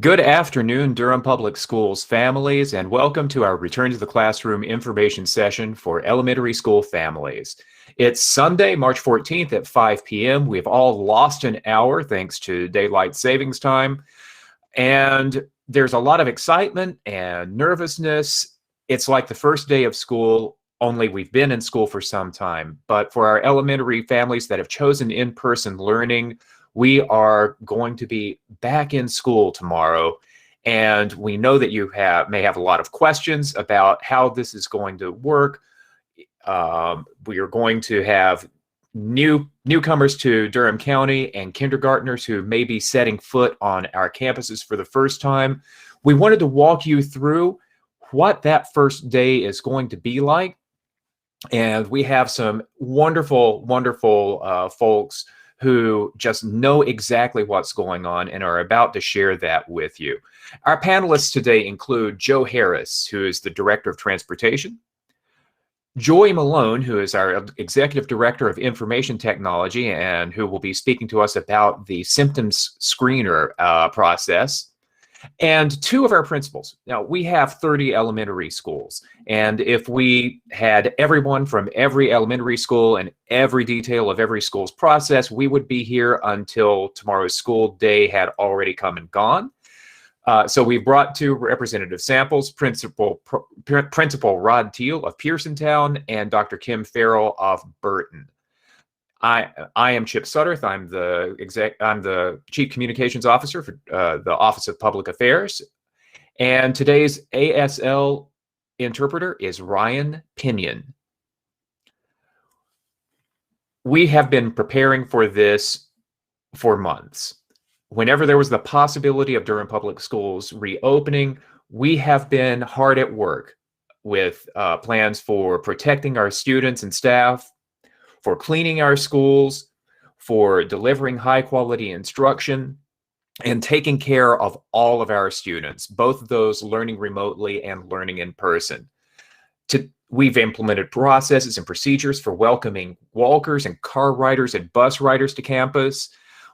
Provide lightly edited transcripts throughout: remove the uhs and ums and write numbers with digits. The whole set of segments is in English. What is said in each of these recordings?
Good afternoon, Durham Public Schools families, and welcome to our Return to the Classroom information session for elementary school families. It's Sunday, March 14th at 5 p.m. We've all lost an hour thanks to daylight savings time, and there's a lot of excitement and nervousness. It's like the first day of school, only we've been in school for some time. But for our elementary families that have chosen in-person learning, we are going to be back in school tomorrow, and we know that you may have a lot of questions about how this is going to work. We are going to have newcomers to Durham County and kindergartners who may be setting foot on our campuses for the first time. We wanted to walk you through what that first day is going to be like, and we have some wonderful, wonderful folks who just know exactly what's going on and are about to share that with you. Our panelists today include Joe Harris, who is the Director of Transportation, Joy Malone, who is our Executive Director of Information Technology and who will be speaking to us about the symptoms screener process, and two of our principals. Now, we have 30 elementary schools, and if we had everyone from every elementary school and every detail of every school's process, we would be here until tomorrow's school day had already come and gone. So we brought two representative samples, Principal Rod Teal of Pearsontown and Dr. Kim Ferrell of Burton. I am Chip Sudderth. I'm the Chief Communications Officer for the Office of Public Affairs. And today's ASL interpreter is Ryan Pinion. We have been preparing for this for months. Whenever there was the possibility of Durham Public Schools reopening, we have been hard at work with plans for protecting our students and staff, for cleaning our schools, for delivering high quality instruction, and taking care of all of our students, both of those learning remotely and learning in person. We've implemented processes and procedures for welcoming walkers and car riders and bus riders to campus.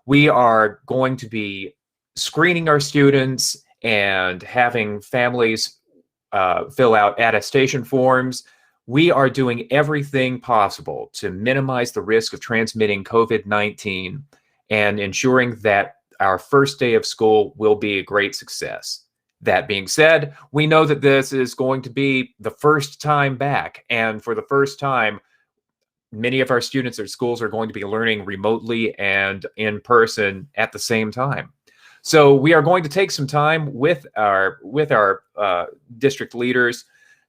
We are going to be screening our students and having families fill out attestation forms. We are doing everything possible to minimize the risk of transmitting COVID-19 and ensuring that our first day of school will be a great success. That being said, we know that this is going to be the first time back, and for the first time, many of our students at schools are going to be learning remotely and in person at the same time. So we are going to take some time with our district leaders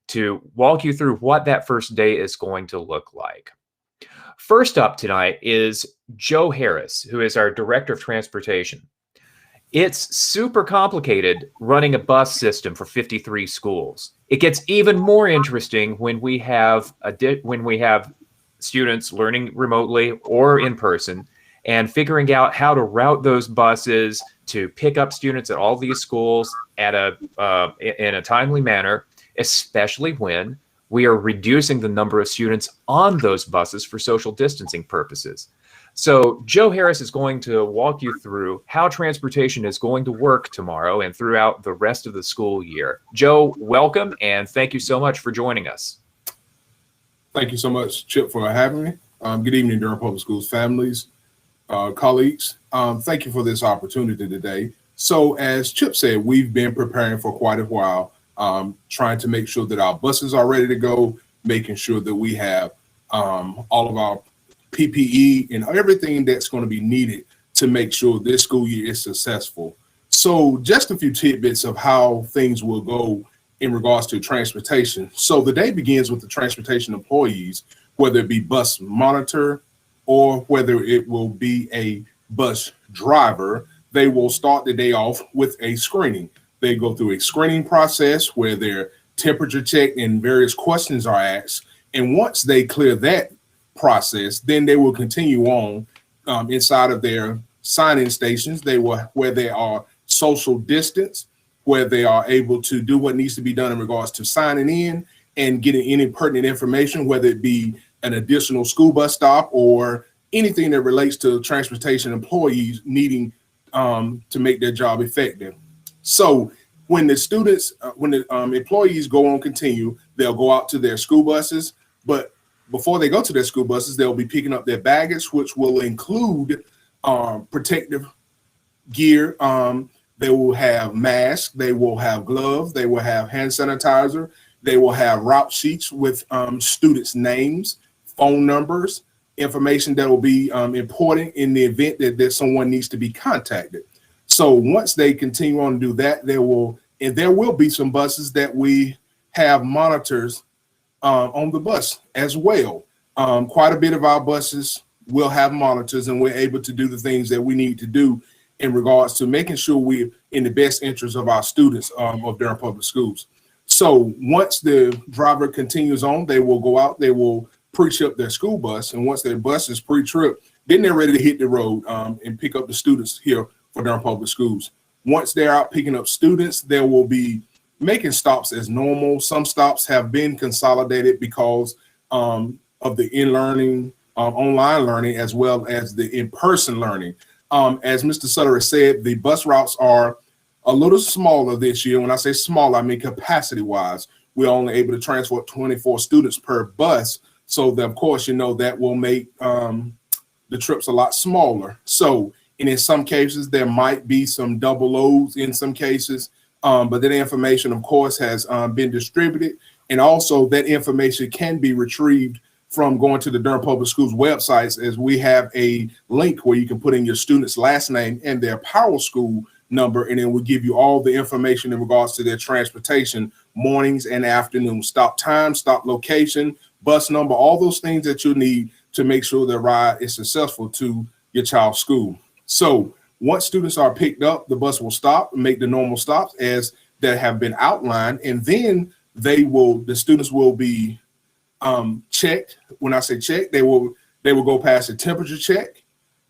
to walk you through what that first day is going to look like. First up tonight is Joe Harris, who is our Director of Transportation. It's super complicated running a bus system for 53 schools. It gets even more interesting when we have students learning remotely or in person and figuring out how to route those buses to pick up students at all these schools in a timely manner, especially when we are reducing the number of students on those buses for social distancing purposes. So Joe Harris is going to walk you through how transportation is going to work tomorrow and throughout the rest of the school year. Joe, welcome, and thank you so much for joining us. Thank you so much, Chip, for having me. Good evening, Durham Public Schools families, colleagues. Thank you for this opportunity today. So as Chip said, we've been preparing for quite a while, trying to make sure that our buses are ready to go, making sure that we have all of our PPE and everything that's going to be needed to make sure this school year is successful. So just a few tidbits of how things will go in regards to transportation. So the day begins with the transportation employees, whether it be bus monitor or whether it will be a bus driver. They will start the day off with a screening. They go through a screening process where their temperature checked and various questions are asked. And once they clear that process, then they will continue on inside of their sign-in stations. Where they are social distance, where they are able to do what needs to be done in regards to signing in and getting any pertinent information, whether it be an additional school bus stop or anything that relates to transportation employees needing to make their job effective. So when the students, when the employees go on continue, they'll go out to their school buses. But before they go to their school buses, they'll be picking up their baggage, which will include protective gear. They will have masks, they will have gloves, they will have hand sanitizer, they will have route sheets with students' names, phone numbers, information that will be important in the event that someone needs to be contacted. So once they continue on to do that, there will be some buses that we have monitors on the bus as well. Quite a bit of our buses will have monitors, and we're able to do the things that we need to do in regards to making sure we're in the best interest of our students of Durham Public Schools. So once the driver continues on, they will go out, they will pre-trip their school bus, and once their bus is pre-tripped, then they're ready to hit the road and pick up the students here for Durham Public Schools. Once they're out picking up students, they will be making stops as normal. Some stops have been consolidated because of the in-learning, online learning, as well as the in-person learning. As Mr. Sudderth said, the bus routes are a little smaller this year. When I say small, I mean capacity-wise. We're only able to transport 24 students per bus. So, of course, that will make the trips a lot smaller. So, and in some cases, there might be some double loads in some cases. But that information, of course, has been distributed. And also that information can be retrieved from going to the Durham Public Schools websites, as we have a link where you can put in your student's last name and their Power School number, and then we'll give you all the information in regards to their transportation, mornings and afternoons, stop time, stop location, bus number, all those things that you need to make sure the ride is successful to your child's school. So once students are picked up, the bus will stop and make the normal stops as that have been outlined, and then the students will be checked. When I say check, they will go past a temperature check,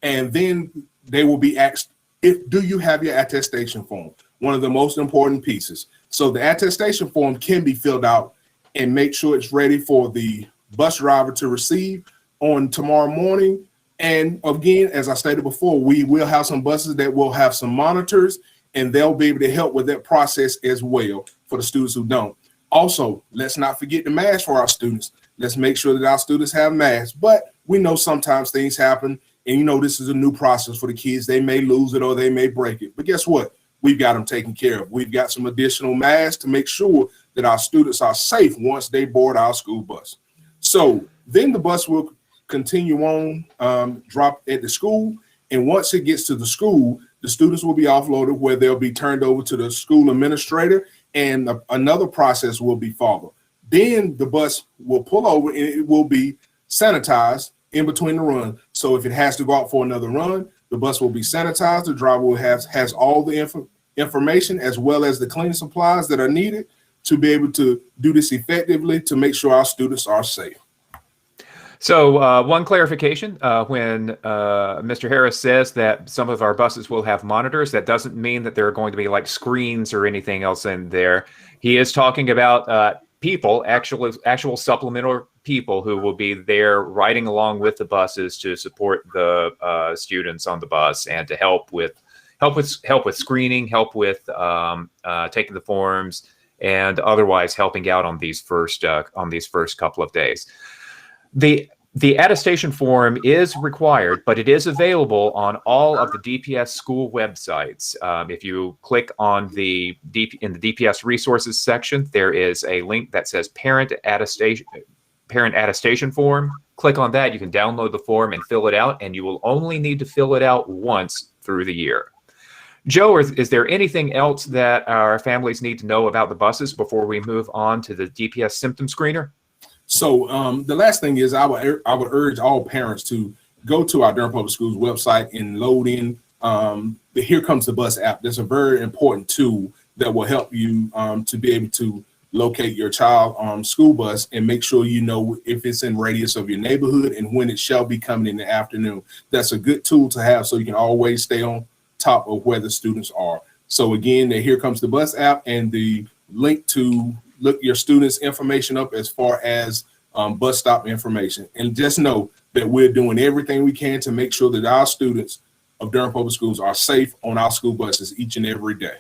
and then they will be asked, do you have your attestation form? One of the most important pieces. So the attestation form can be filled out and make sure it's ready for the bus driver to receive on tomorrow morning. And again, as I stated before, we will have some buses that will have some monitors, and they'll be able to help with that process as well for the students who don't. Also, let's not forget the masks for our students. Let's make sure that our students have masks. But we know sometimes things happen, and this is a new process for the kids. They may lose it or they may break it. But guess what? We've got them taken care of. We've got some additional masks to make sure that our students are safe once they board our school bus. So then the bus will continue on, drop at the school. And once it gets to the school, the students will be offloaded where they'll be turned over to the school administrator, and another process will be followed. Then the bus will pull over and it will be sanitized in between the run. So if it has to go out for another run, the bus will be sanitized. The driver will has all the information as well as the cleaning supplies that are needed to be able to do this effectively to make sure our students are safe. So one clarification, when Mr. Harris says that some of our buses will have monitors, that doesn't mean that there are going to be like screens or anything else in there. He is talking about people, actual supplemental people who will be there riding along with the buses to support the students on the bus and to help with screening, help with taking the forms, and otherwise helping out on these first couple of days. The attestation form is required, but it is available on all of the DPS school websites. If you click on in the DPS resources section, there is a link that says parent attestation form. Click on that. You can download the form and fill it out, and you will only need to fill it out once through the year. Joe, is there anything else that our families need to know about the buses before we move on to the DPS symptom screener? So the last thing is I would urge all parents to go to our Durham Public Schools website and load in the Here Comes the Bus app. That's a very important tool that will help you to be able to locate your child school bus and make sure you know if it's in radius of your neighborhood and when it shall be coming in the afternoon. That's a good tool to have so you can always stay on top of where the students are. So again, the Here Comes the Bus app and the link to look your students' information up as far as bus stop information. And just know that we're doing everything we can to make sure that our students of Durham Public Schools are safe on our school buses each and every day.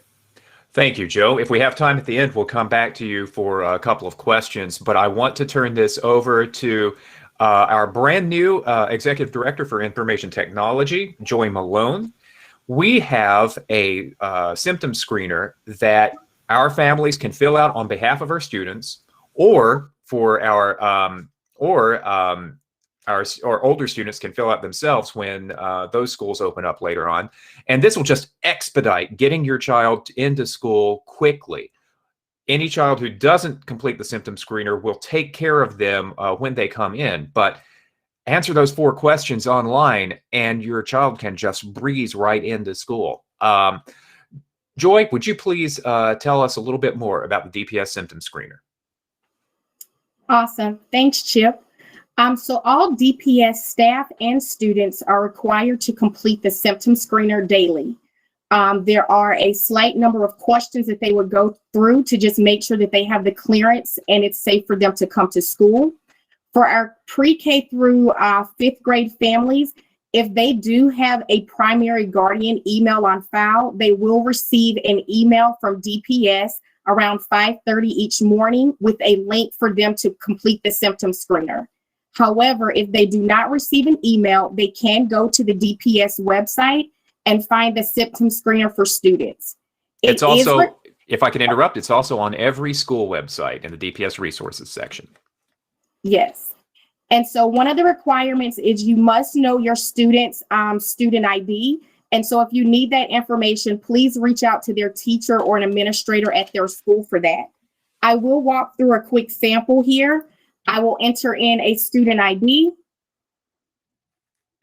Thank you, Joe. If we have time at the end, we'll come back to you for a couple of questions, but I want to turn this over to our brand new Executive Director for Information Technology, Joy Malone. We have a symptom screener that our families can fill out on behalf of our students, or for our older students can fill out themselves when those schools open up later on. And this will just expedite getting your child into school quickly. Any child who doesn't complete the symptom screener will take care of them when they come in, but answer those 4 questions online and your child can just breeze right into school. Joy, would you please tell us a little bit more about the DPS symptom screener? Awesome. Thanks, Chip. So all DPS staff and students are required to complete the symptom screener daily. There are a slight number of questions that they would go through to just make sure that they have the clearance and it's safe for them to come to school. For our pre-K through 5th grade families, if they do have a primary guardian email on file, they will receive an email from DPS around 5:30 each morning with a link for them to complete the symptom screener. However, if they do not receive an email, they can go to the DPS website and find the symptom screener for students. It's also, if I can interrupt, it's also on every school website in the DPS resources section. Yes. And so one of the requirements is you must know your student's student ID. And so if you need that information, please reach out to their teacher or an administrator at their school for that. I will walk through a quick sample here. I will enter in a student ID.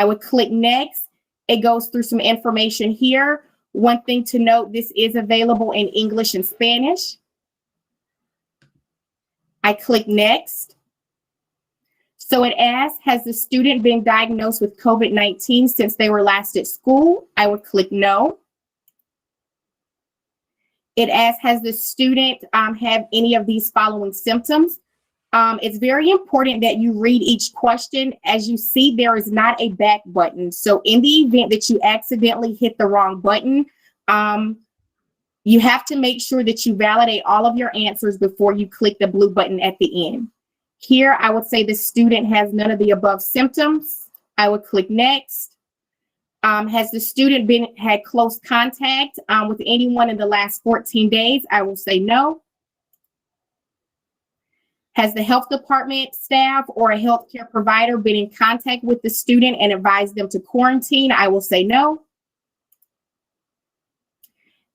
I would click next. It goes through some information here. One thing to note, this is available in English and Spanish. I click next. So it asks, has the student been diagnosed with COVID-19 since they were last at school? I would click no. It asks, has the student have any of these following symptoms? It's very important that you read each question. As you see, there is not a back button. So in the event that you accidentally hit the wrong button, you have to make sure that you validate all of your answers before you click the blue button at the end. Here, I would say the student has none of the above symptoms. I would click next. Has the student had close contact with anyone in the last 14 days? I will say no. Has the health department staff or a healthcare provider been in contact with the student and advised them to quarantine? I will say no.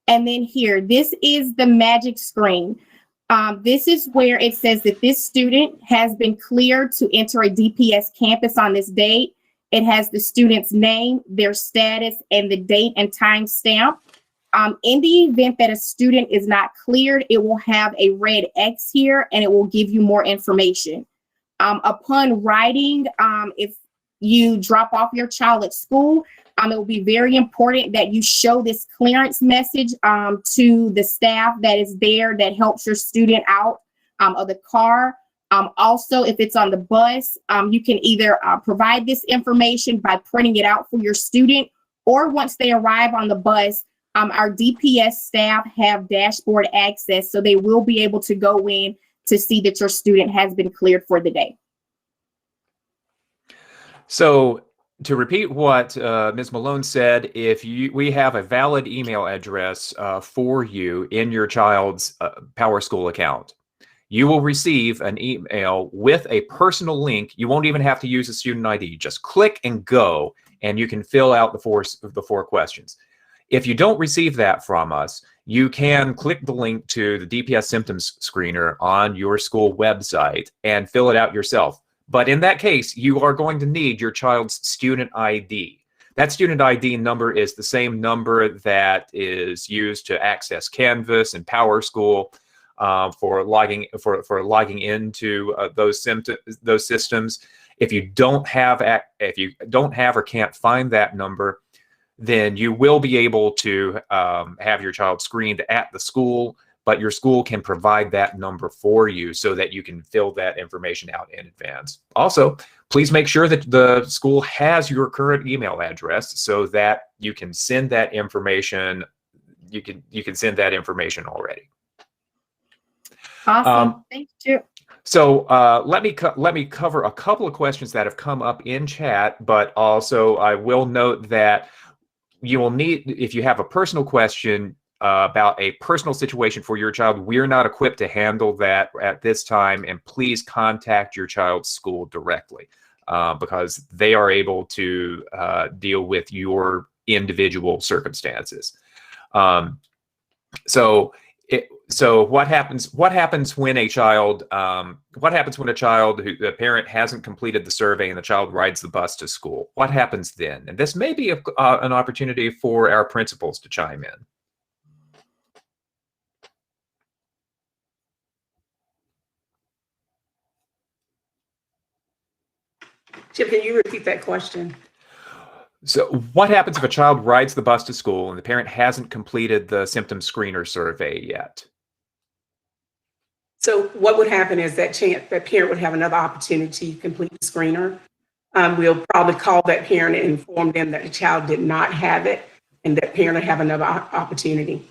And then here, this is the magic screen. This is where it says that this student has been cleared to enter a DPS campus on this date. It has the student's name, their status, and the date and time stamp. In the event that a student is not cleared, it will have a red X here and it will give you more information. Upon writing, if you drop off your child at school, it will be very important that you show this clearance message to the staff that is there that helps your student out of the car. Also, if it's on the bus, you can either provide this information by printing it out for your student, or once they arrive on the bus, our DPS staff have dashboard access, so they will be able to go in to see that your student has been cleared for the day. So to repeat what Ms. Malone said, if we have a valid email address for you in your child's PowerSchool account, you will receive an email with a personal link. You won't even have to use a student ID. Just click and go, and you can fill out the four questions. If you don't receive that from us, you can click the link to the DPS symptoms screener on your school website and fill it out yourself. But in that case, you are going to need your child's student ID. That student ID number is the same number that is used to access Canvas and PowerSchool for logging into those systems. If you don't have or can't find that number, then you will be able to have your child screened at the school, but your school can provide that number for you so that you can fill that information out in advance. Also, please make sure that the school has your current email address so that you can send that information you can send that information already. Awesome. Thank you. So let me cover a couple of questions that have come up in chat, but also I will note that you will need, if you have a personal question about a personal situation for your child, we're not equipped to handle that at this time, and please contact your child's school directly because they are able to deal with your individual circumstances. So what happens when a child who the parent hasn't completed the survey and the child rides the bus to school? What happens then? And this may be an opportunity for our principals to chime in. Chip, can you repeat that question? So what happens if a child rides the bus to school and the parent hasn't completed the symptom screener survey yet? So what would happen is that parent would have another opportunity to complete the screener. We'll probably call that parent and inform them that the child did not have it, and that parent will have another opportunity.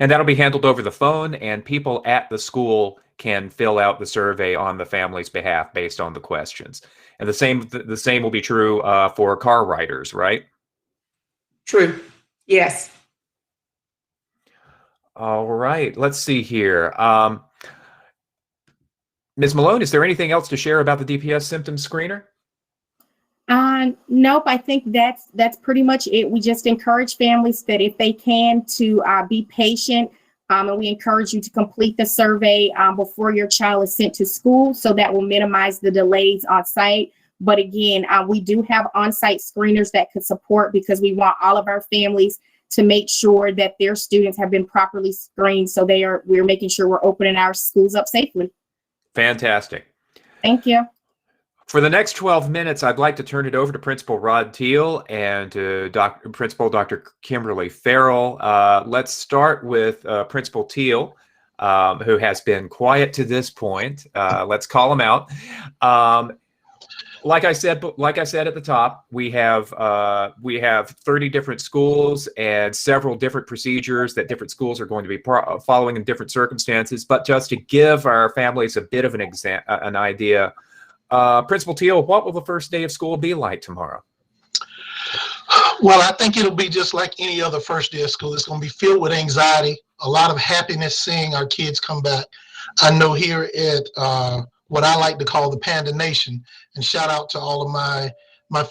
And that'll be handled over the phone, and people at the school can fill out the survey on the family's behalf based on the questions. And the same will be true for car riders, right? True. Yes. All right. Let's see here. Ms. Malone, is there anything else to share about the DPS symptom screener? Nope. I think that's pretty much it. We just encourage families that if they can to be patient, and we encourage you to complete the survey before your child is sent to school, so that will minimize the delays on site. But again, we do have on-site screeners that could support, because we want all of our families to make sure that their students have been properly screened. So we're making sure we're opening our schools up safely. Fantastic. Thank you. For the next 12 minutes, I'd like to turn it over to Principal Rod Teal and Principal Dr. Kimberly Ferrell. Let's start with Principal Teal, who has been quiet to this point. Let's call him out. Like I said at the top, we have 30 different schools and several different procedures that different schools are going to be following in different circumstances. But just to give our families a bit of an idea, Principal Teal, what will the first day of school be like tomorrow? Well, I think it'll be just like any other first day of school. It's going to be filled with anxiety, a lot of happiness seeing our kids come back. I know here at what I like to call the Panda Nation, and shout out to all of my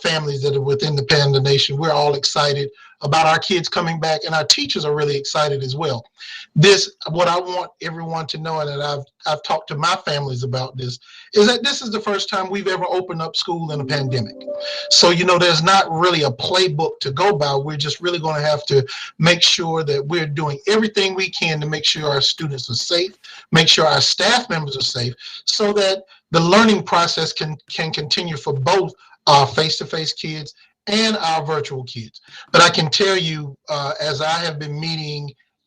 families that are within the Panda Nation. We're all excited about our kids coming back, and our teachers are really excited as well. What I want everyone to know, and that I've talked to my families about this, is that this is the first time we've ever opened up school in a pandemic. So, there's not really a playbook to go by. We're just really going to have to make sure that we're doing everything we can to make sure our students are safe, make sure our staff members are safe, so that the learning process can continue for both our face-to-face kids and our virtual kids. But I can tell you, as I have been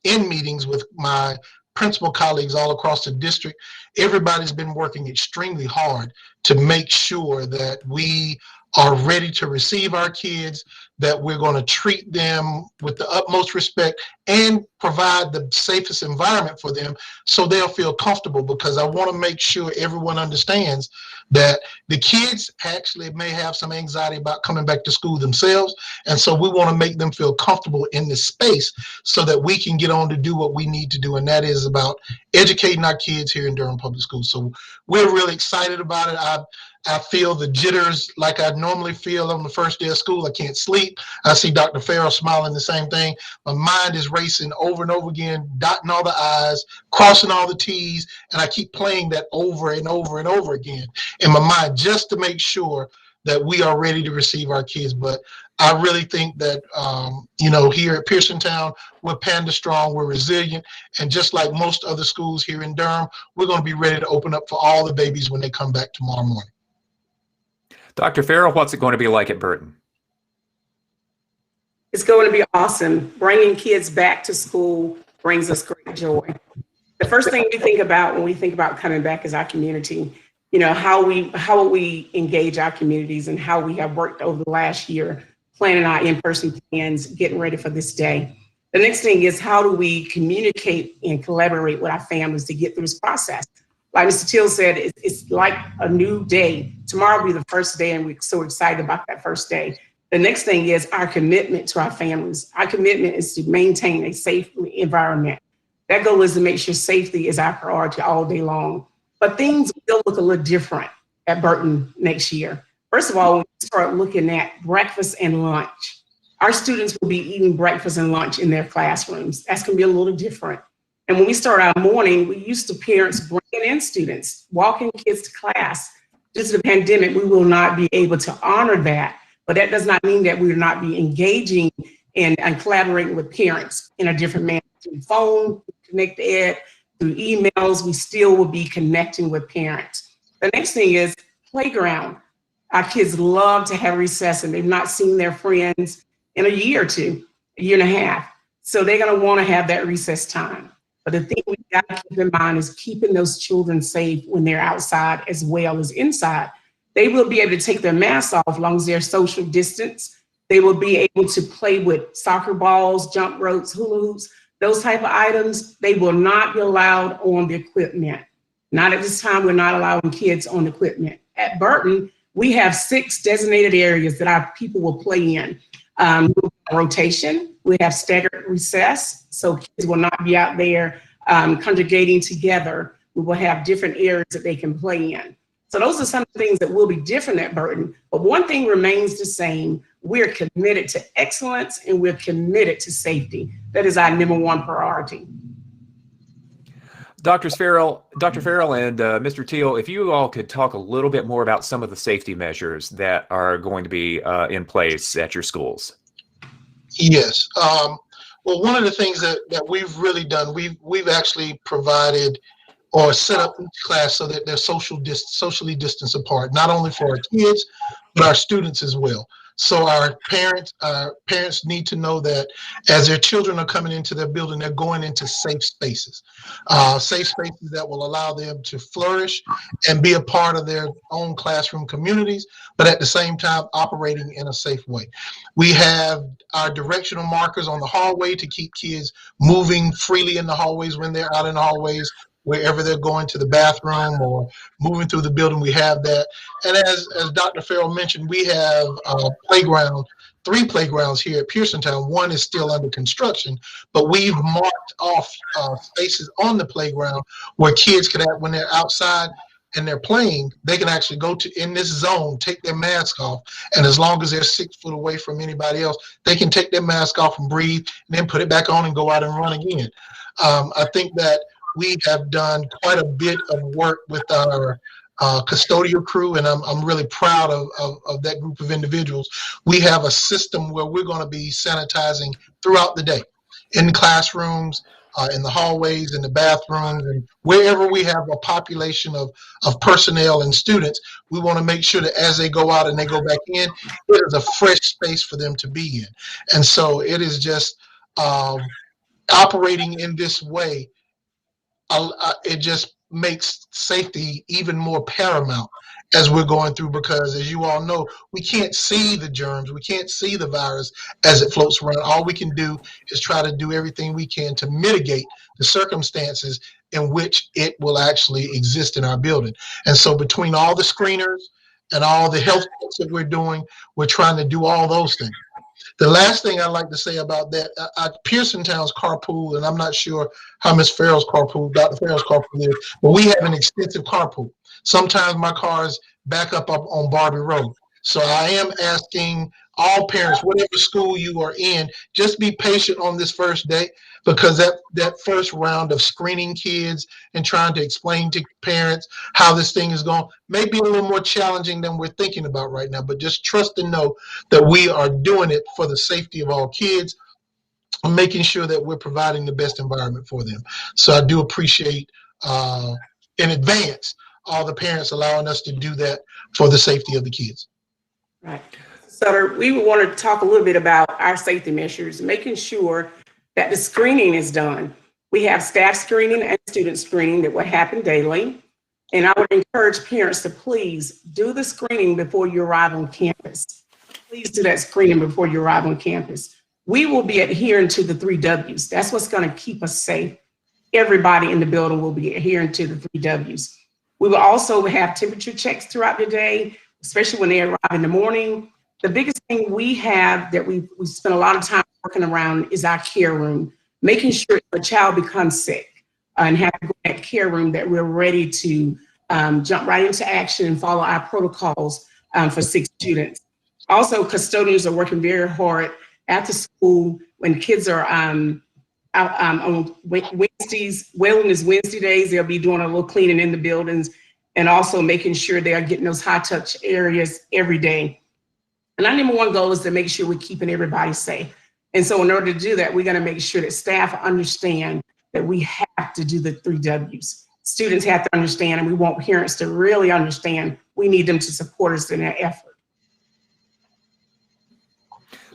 in meetings with my principal colleagues all across the district, everybody's been working extremely hard to make sure that we are ready to receive our kids, that we're going to treat them with the utmost respect and provide the safest environment for them so they'll feel comfortable, because I want to make sure everyone understands that the kids actually may have some anxiety about coming back to school themselves. And so we want to make them feel comfortable in this space so that we can get on to do what we need to do. And that is about educating our kids here in Durham Public Schools. So we're really excited about it. I feel the jitters like I normally feel on the first day of school. I can't sleep. I see Dr. Ferrell smiling the same thing. My mind is racing over and over again, dotting all the I's, crossing all the T's, and I keep playing that over and over and over again in my mind just to make sure that we are ready to receive our kids. But I really think that, here at Pearsontown, we're Panda strong, we're resilient, and just like most other schools here in Durham, we're going to be ready to open up for all the babies when they come back tomorrow morning. Dr. Ferrell, what's it going to be like at Burton? It's going to be awesome. Bringing kids back to school brings us great joy. The first thing we think about when we think about coming back is our community. How we engage our communities and how we have worked over the last year, planning our in-person plans, getting ready for this day. The next thing is, how do we communicate and collaborate with our families to get through this process? Like Mr. Teal said, it's like a new day. Tomorrow will be the first day, and we're so excited about that first day. The next thing is our commitment to our families. Our commitment is to maintain a safe environment. That goal is to make sure safety is our priority all day long. But things will look a little different at Burton next year. First of all, we start looking at breakfast and lunch. Our students will be eating breakfast and lunch in their classrooms. That's going to be a little different. And when we start our morning, we used to parents bringing in students, walking kids to class. Due to the pandemic, we will not be able to honor that. But that does not mean that we will not be engaging and collaborating with parents in a different manner. Through phone, Connect Ed, through emails, we still will be connecting with parents. The next thing is playground. Our kids love to have recess, and they've not seen their friends in a year or two, a year and a half. So they're gonna wanna have that recess time. But the thing we gotta keep in mind is keeping those children safe when they're outside as well as inside. They will be able to take their masks off as long as they're social distance. They will be able to play with soccer balls, jump ropes, hula hoops, those type of items. They will not be allowed on the equipment. Not at this time, we're not allowing kids on equipment. At Burton, we have 6 designated areas that our people will play in. Rotation, we have staggered recess, so kids will not be out there congregating together. We will have different areas that they can play in. So those are some things that will be different at Burton, but one thing remains the same. We're committed to excellence and we're committed to safety. That is our #1 priority. Dr. Ferrell and Mr. Teal, if you all could talk a little bit more about some of the safety measures that are going to be in place at your schools. Yes. Well, one of the things that we've really done, we've actually provided or set up each class so that they're socially distanced apart, not only for our kids, but our students as well. So our parents need to know that as their children are coming into their building, they're going into safe spaces that will allow them to flourish and be a part of their own classroom communities, but at the same time operating in a safe way. We have our directional markers on the hallway to keep kids moving freely in the hallways when they're out in the hallways, wherever they're going to the bathroom or moving through the building. We have that. And as Dr. Ferrell mentioned, we have playground, 3 playgrounds here at Pearsontown. One is still under construction, but we've marked off spaces on the playground where kids could have, when they're outside and they're playing, they can actually go to, in this zone, take their mask off. And as long as they're 6 foot away from anybody else, they can take their mask off and breathe and then put it back on and go out and run again. I think that we have done quite a bit of work with our custodial crew, and I'm really proud of that group of individuals. We have a system where we're going to be sanitizing throughout the day, in classrooms, in the hallways, in the bathrooms, and wherever we have a population of personnel and students. We want to make sure that as they go out and they go back in, it is a fresh space for them to be in. And so it is just operating in this way. It just makes safety even more paramount as we're going through, because as you all know, we can't see the germs, we can't see the virus as it floats around. All we can do is try to do everything we can to mitigate the circumstances in which it will actually exist in our building. And so between all the screeners and all the health checks that we're doing, we're trying to do all those things. The last thing I'd like to say about that, Pearsontown's carpool, and I'm not sure how Ms. Ferrell's carpool, Dr. Ferrell's carpool is, but we have an extensive carpool. Sometimes my cars back up on Barbie Road. So I am asking all parents, whatever school you are in, just be patient on this first day, because that first round of screening kids and trying to explain to parents how this thing is going may be a little more challenging than we're thinking about right now. But just trust and know that we are doing it for the safety of all kids and making sure that we're providing the best environment for them. So I do appreciate in advance all the parents allowing us to do that for the safety of the kids. Right. So we want to talk a little bit about our safety measures, making sure that the screening is done. We have staff screening and student screening that will happen daily. And I would encourage parents to please do the screening before you arrive on campus. Please do that screening before you arrive on campus. we will be adhering to the 3 W's. That's what's going to keep us safe. Everybody in the building will be adhering to the 3 W's. We will also have temperature checks throughout the day, especially when they arrive in the morning. The biggest thing we have that we spend a lot of time working around is our care room, making sure if a child becomes sick and have to go in that care room, that we're ready to jump right into action and follow our protocols for sick students. Also, custodians are working very hard after school when kids are out on Wednesdays, Wellness Wednesday days. They'll be doing a little cleaning in the buildings and also making sure they are getting those high touch areas every day. And our number one goal is to make sure we're keeping everybody safe. And so in order to do that, we're going to make sure that staff understand that we have to do the 3 W's. Students have to understand, and we want parents to really understand. We need them to support us in that effort.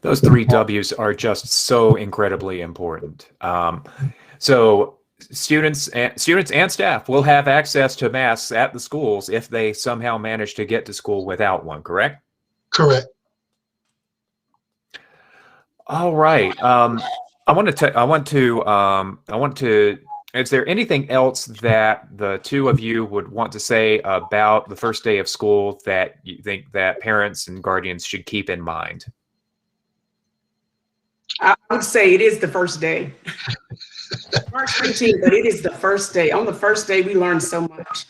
Those 3 W's are just so incredibly important. So students and staff will have access to masks at the schools if they somehow manage to get to school without one, correct? Correct. All right. Is there anything else that the 2 of you would want to say about the first day of school that you think that parents and guardians should keep in mind? I would say it is the first day. March 15th, but it is the first day. On the first day, we learn so much.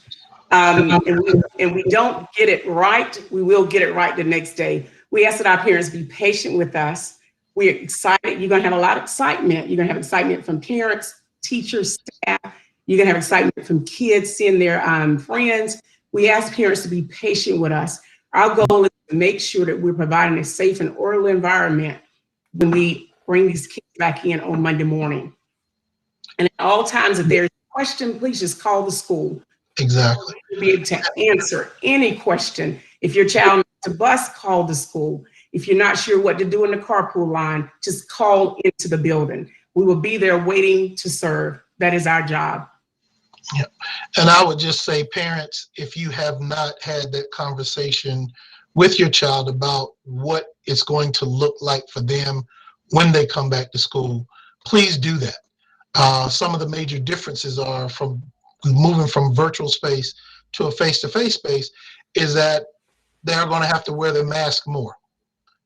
And we don't get it right, we will get it right the next day. We ask that our parents be patient with us. We're excited. You're going to have a lot of excitement. You're going to have excitement from parents, teachers, staff. You're going to have excitement from kids seeing their friends. We ask parents to be patient with us. Our goal is to make sure that we're providing a safe and orderly environment when we bring these kids back in on Monday morning. And at all times, if there's a question, please just call the school. Exactly. We'll be able to answer any question. If your child needs a bus, call the school. If you're not sure what to do in the carpool line, just call into the building. We will be there waiting to serve. That is our job. Yeah. And I would just say, parents, if you have not had that conversation with your child about what it's going to look like for them when they come back to school, please do that. Some of the major differences are from moving from virtual space to a face-to-face space is that they're going to have to wear their mask more.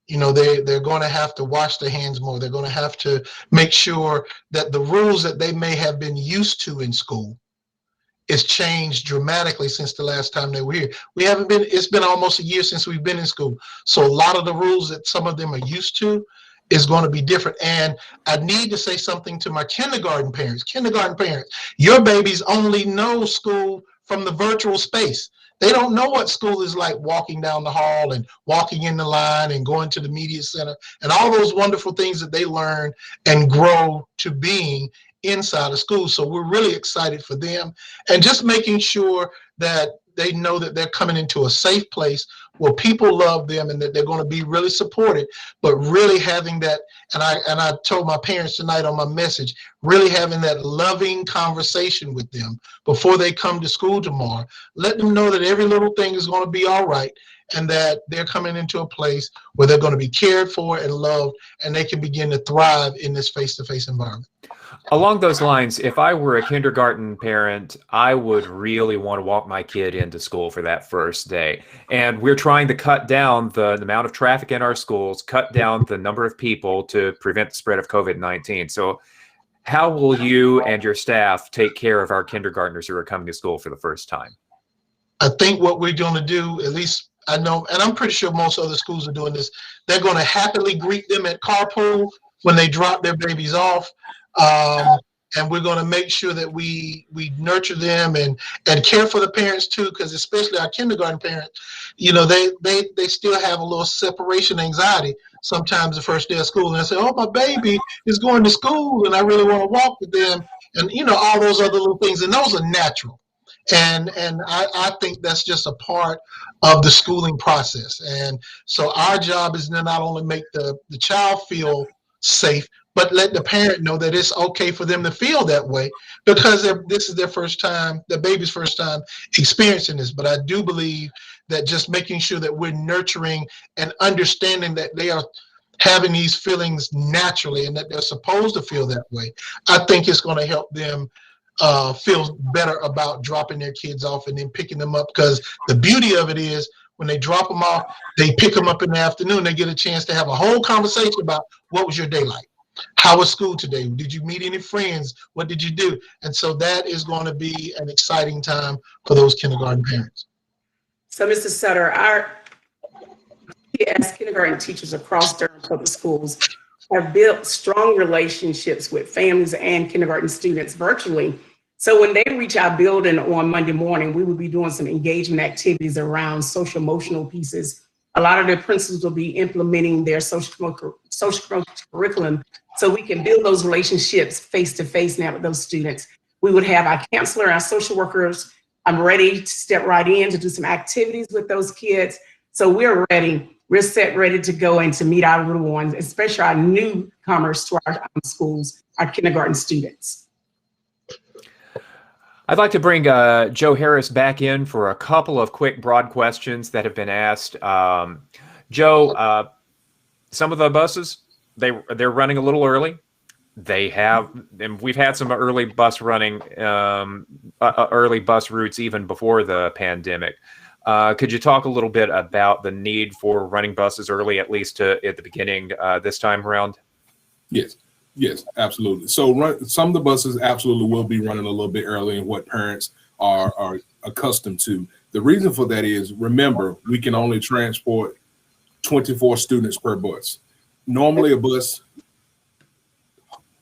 You know, they're going to have to wash their hands more. They're going to have to make sure that the rules that they may have been used to in school is changed dramatically since the last time they were here. It's been almost a year since we've been in school. So a lot of the rules that some of them are used to is going to be different. And I need to say something to my kindergarten parents. Your babies only know school from the virtual space. They don't know what school is like walking down the hall and walking in the line and going to the media center and all those wonderful things that they learn and grow to being inside of school. So we're really excited for them and just making sure that they know that they're coming into a safe place where people love them and that they're going to be really supported, but really having that, and I told my parents tonight on my message, really having that loving conversation with them before they come to school tomorrow. Let them know that every little thing is going to be all right and that they're coming into a place where they're going to be cared for and loved and they can begin to thrive in this face-to-face environment. Along those lines, if I were a kindergarten parent, I would really want to walk my kid into school for that first day. And we're trying to cut down the amount of traffic in our schools, cut down the number of people to prevent the spread of COVID-19. So how will you and your staff take care of our kindergartners who are coming to school for the first time? I think what we're going to do, at least I know, and I'm pretty sure most other schools are doing this, they're going to happily greet them at carpool when they drop their babies off. And we're going to make sure that we nurture them and care for the parents too, because especially our kindergarten parents, you know, they still have a little separation anxiety sometimes the first day of school, and they say, oh, my baby is going to school and I really want to walk with them, and you know, all those other little things, and those are natural. And I think that's just a part of the schooling process. And so our job is to not only make the child feel safe, but let the parent know that it's okay for them to feel that way because this is their first time, the baby's first time experiencing this. But I do believe that just making sure that we're nurturing and understanding that they are having these feelings naturally and that they're supposed to feel that way, I think it's going to help them feel better about dropping their kids off and then picking them up. Because the beauty of it is when they drop them off, they pick them up in the afternoon, they get a chance to have a whole conversation about what was your day like? How was school today? Did you meet any friends? What did you do? And so that is going to be an exciting time for those kindergarten parents. So, Mr. Sutter, as kindergarten teachers across Durham Public Schools have built strong relationships with families and kindergarten students virtually. So when they reach our building on Monday morning, we will be doing some engagement activities around social emotional pieces. A lot of the principals will be implementing their social curriculum so we can build those relationships face to face now with those students. We would have our counselor, our social workers. I'm ready to step right in to do some activities with those kids. So we're ready. We're set, ready to go and to meet our little ones, especially our newcomers to our schools, our kindergarten students. I'd like to bring Joe Harris back in for a couple of quick broad questions that have been asked. Joe, some of the buses, they're running a little early. And we've had some early bus running, early bus routes even before the pandemic. Could you talk a little bit about the need for running buses early, at least at the beginning this time around? Yes, absolutely. So some of the buses absolutely will be running a little bit early in what parents are accustomed to. The reason for that is, remember, we can only transport 24 students per bus. Normally a bus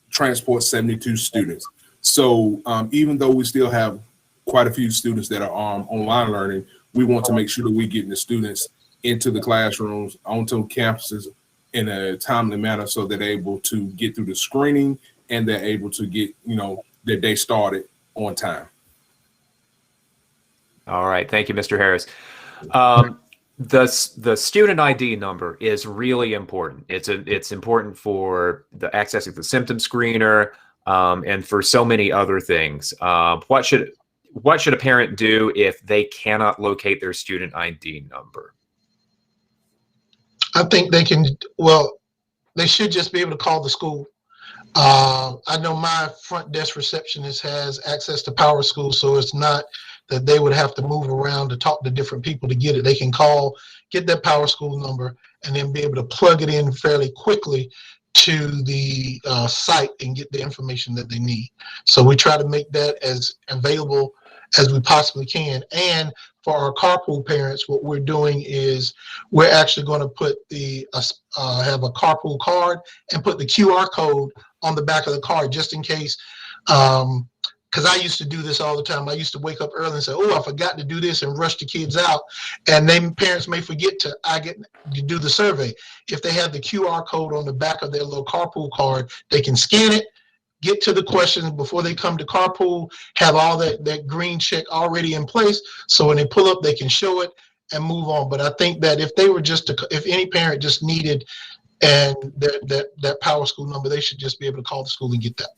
transports 72 students. So even though we still have quite a few students that are online learning, we want to make sure that we're getting the students into the classrooms, onto campuses in a timely manner so that they're able to get through the screening and they're able to get, their day started on time. All right. Thank you, Mr. Harris. The student ID number is really important. It's important for the accessing the symptom screener and for so many other things. What should a parent do if they cannot locate their student ID number? I think they should just be able to call the school. I know my front desk receptionist has access to Power School, so it's not that they would have to move around to talk to different people to get it. They can call, get that Power School number, and then be able to plug it in fairly quickly to the site and get the information that they need. So we try to make that as available as we possibly can. And for our carpool parents, what we're doing is we're actually going to put have a carpool card and put the QR code on the back of the card just in case. Because I used to do this all the time. I used to wake up early and say, oh, I forgot to do this and rush the kids out. And then parents may forget to do the survey. If they have the QR code on the back of their little carpool card, they can scan it, get to the questions before they come to carpool, have all that green check already in place. So when they pull up, they can show it and move on. But I think that if any parent just needed and that Power School number, they should just be able to call the school and get that.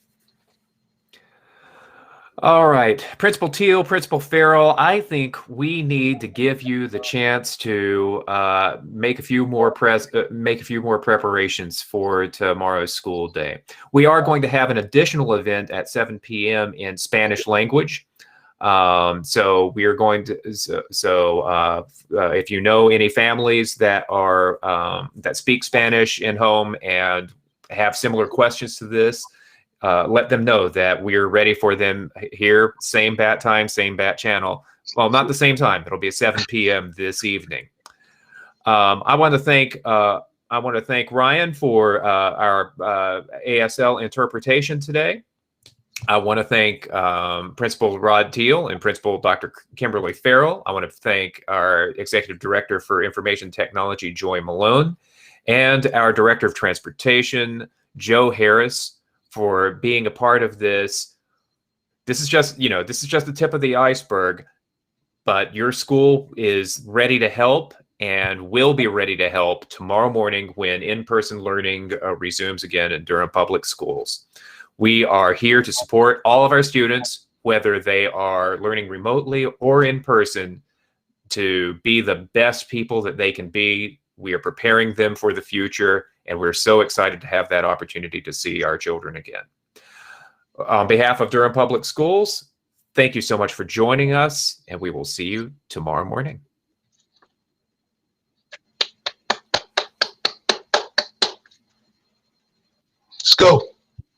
All right, Principal Teal, Principal Ferrell, I think we need to give you the chance to make a few more preparations for tomorrow's school day. We are going to have an additional event at 7 p.m. in Spanish language. So we are going to. If you know any families that that speak Spanish in home and have similar questions to this, let them know that we're ready for them here. Same bat time, same bat channel. Well, not the same time. It'll be at 7 p.m. this evening. I want to thank Ryan for our ASL interpretation today. I want to thank Principal Rod Teal and Principal Dr. Kimberly Ferrell. I want to thank our Executive Director for Information Technology, Joy Malone, and our Director of Transportation, Joe Harris, for being a part of this. This is just the tip of the iceberg, but your school is ready to help and will be ready to help tomorrow morning when in-person learning resumes again in Durham Public Schools. We are here to support all of our students, whether they are learning remotely or in person, to be the best people that they can be. We are preparing them for the future, And we're so excited to have that opportunity to see our children again. On behalf of Durham Public Schools, thank you so much for joining us, and we will see you tomorrow morning. Let's go.